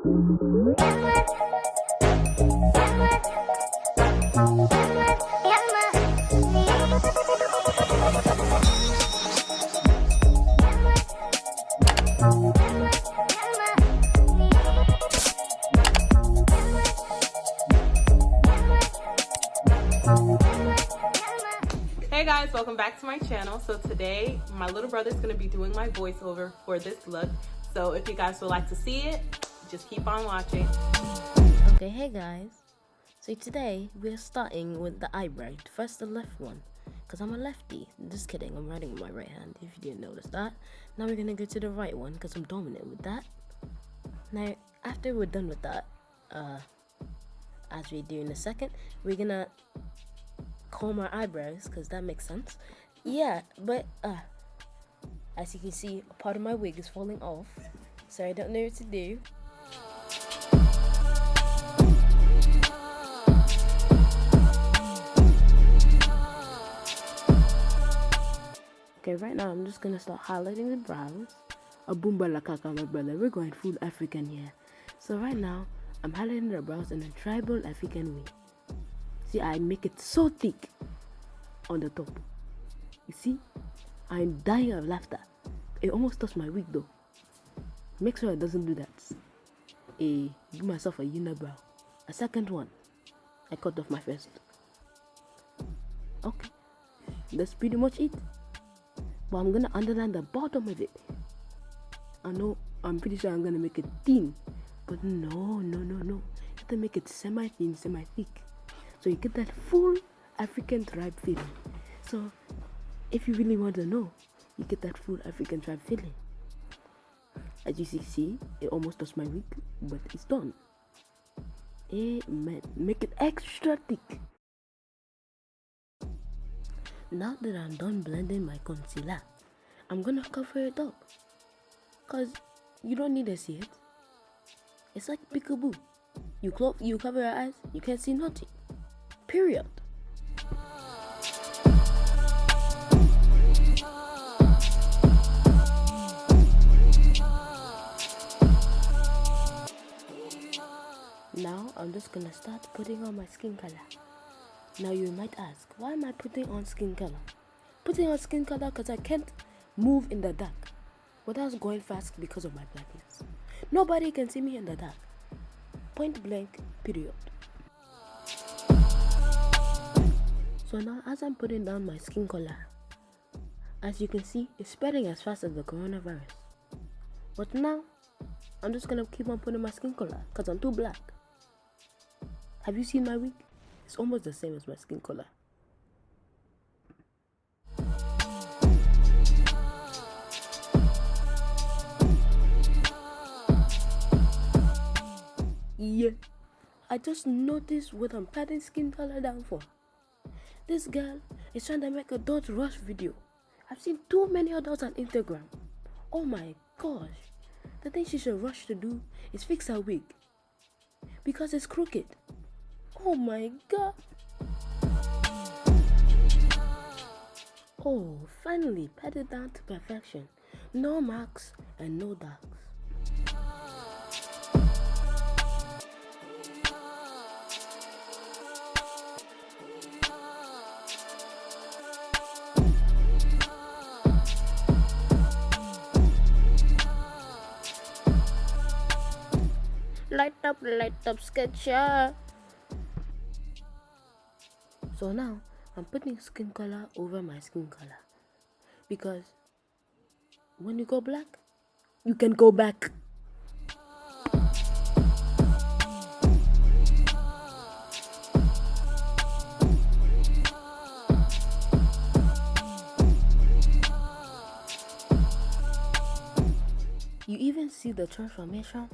Hey guys, welcome back to my channel. So today my little brother's going to be doing my voiceover for this look. So if you guys would like to see it, just keep on watching. Okay, hey guys. So today we're starting with the eyebrow. First the left one, because I'm a lefty. Just kidding, I'm writing with my right hand if you didn't notice that. Now we're gonna go to the right one because I'm dominant with that. Now after we're done with that, as we do in a second, we're gonna comb our eyebrows because that makes sense. Yeah, but as you can see, a part of my wig is falling off, so I don't know what to do. Okay, right now I'm just gonna start highlighting the brows. A boomba la kaka, my brother. We're going full African here. So right now I'm highlighting the brows in a tribal African way. See, I make it so thick on the top. You see, I'm dying of laughter. It almost touched my wig though. Make sure it doesn't do that. Give myself a unibrow. A second one, I cut off my first. Okay, that's pretty much it. But I'm gonna underline the bottom of it. I know, I'm pretty sure I'm gonna make it thin, but no. You have to make it semi-thin, semi-thick, so you get that full African tribe feeling. So if you really want to know, you get that full African tribe feeling. As you see, it almost touched my wig, but it's done. Amen. Make it extra thick. Now that I'm done blending my concealer, I'm gonna cover it up, cause you don't need to see it. It's like peekaboo. You cover your eyes, you can't see nothing. Period. Now I'm just gonna start putting on my skin color. Now you might ask, why am I putting on skin color? Putting on skin color because I can't move in the dark. But that's going fast because of my blackness. Nobody can see me in the dark. Point blank, period. So now as I'm putting down my skin color, as you can see, it's spreading as fast as the coronavirus. But now, I'm just gonna keep on putting my skin color because I'm too black. Have you seen my wig? It's almost the same as my skin color. Yeah, I just noticed what I'm patting skin color down for. This girl is trying to make a Dodge Rush video. I've seen too many adults on Instagram. Oh my gosh. The thing she should rush to do is fix her wig, because it's crooked. Oh my god. Oh, finally patted down to perfection. No marks and no darks. Light up, sketcher. So now I'm putting skin color over my skin color, because when you go black, you can go back. You even see the transformation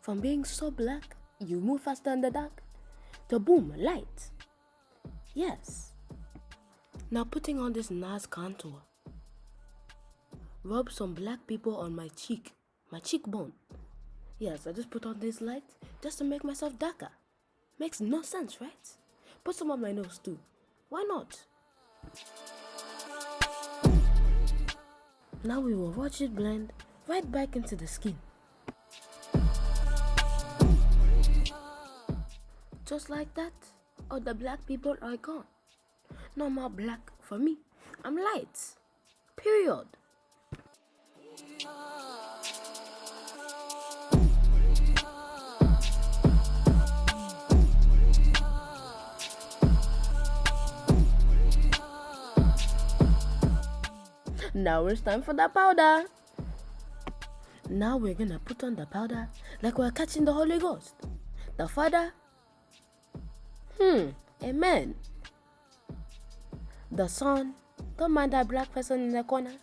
from being so black, you move faster in the dark, to boom, light. Yes. Now putting on this nice contour. Rub some black people on my cheekbone. Yes, I just put on this light just to make myself darker. Makes no sense, right? Put some on my nose too. Why not? Now we will watch it blend right back into the skin. Just like that, all the black people are gone. No more black for me. I'm light. Period. Now it's time for the powder. Now we're gonna put on the powder like we're catching the Holy Ghost. The Father. Amen. The Son. Don't mind that black person in the corner.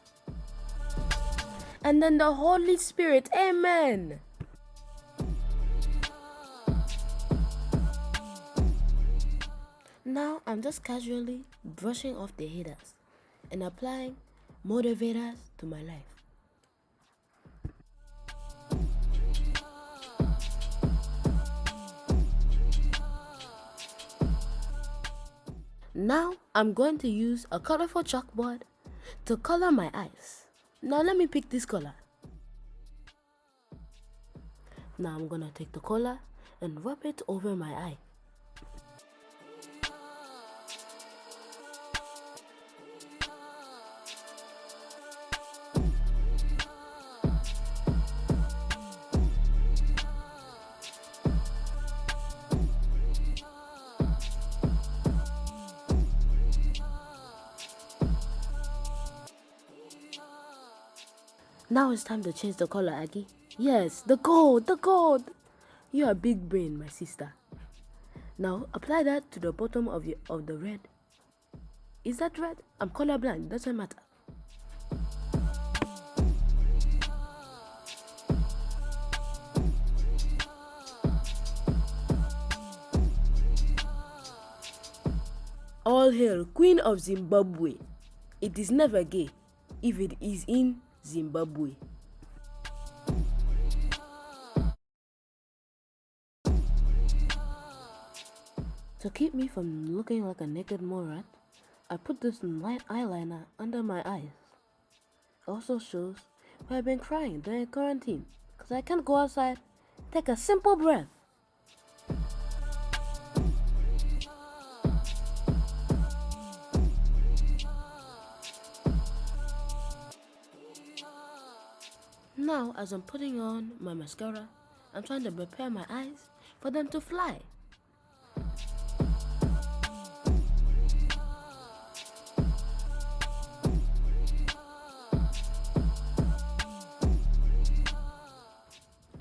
And then the Holy Spirit. Amen. Now I'm just casually brushing off the haters and applying motivators to my life. Now I'm going to use a colorful chalkboard to color my eyes. Now let me pick this color. Now I'm gonna take the color and rub it over my eye. Now it's time to change the color, Aggie. Yes, the gold, the gold. You're a big brain, my sister. Now apply that to the bottom of the red. Is that red? I'm colorblind, doesn't matter. All hail, Queen of Zimbabwe. It is never gay if it is in Zimbabwe. To keep me from looking like a naked morat, I put this light eyeliner under my eyes. Also shows why I've been crying during quarantine, because I can't go outside, take a simple breath. Now, as I'm putting on my mascara, I'm trying to prepare my eyes for them to fly.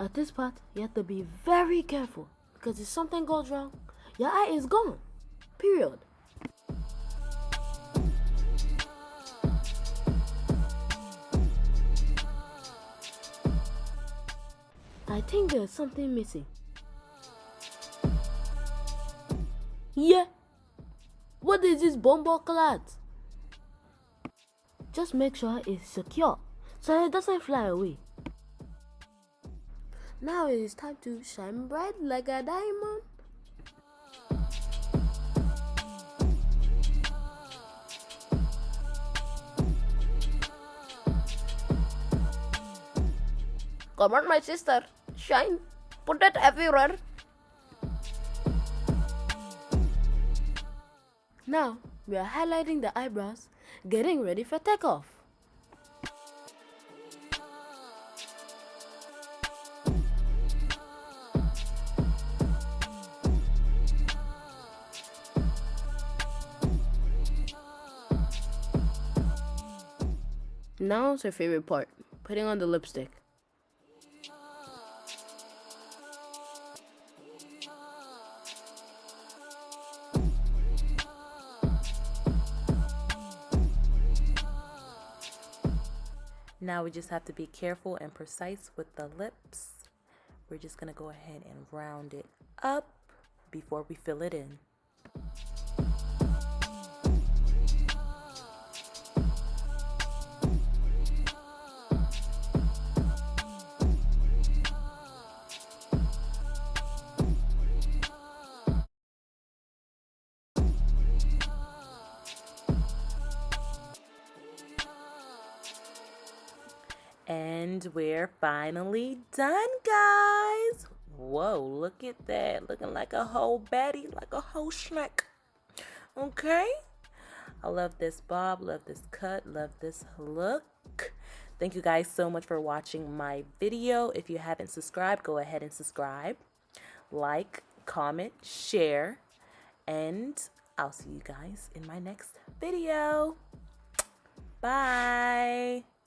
At this part, you have to be very careful because if something goes wrong, your eye is gone. Period. I think there's something missing. Yeah. What is this bombo cloud? Just make sure it's secure so it doesn't fly away. Now it is time to shine bright like a diamond. Come on, my sister. Shine. Put it everywhere. Now we are highlighting the eyebrows, getting ready for takeoff. Now it's her favorite part, putting on the lipstick. Now we just have to be careful and precise with the lips. We're just gonna go ahead and round it up before we fill it in. And we're finally done, guys. Whoa, look at that. Looking like a whole baddie, like a whole snack. Okay. I love this bob, love this cut, love this look. Thank you guys so much for watching my video. If you haven't subscribed, go ahead and subscribe. Like, comment, share, and I'll see you guys in my next video. Bye.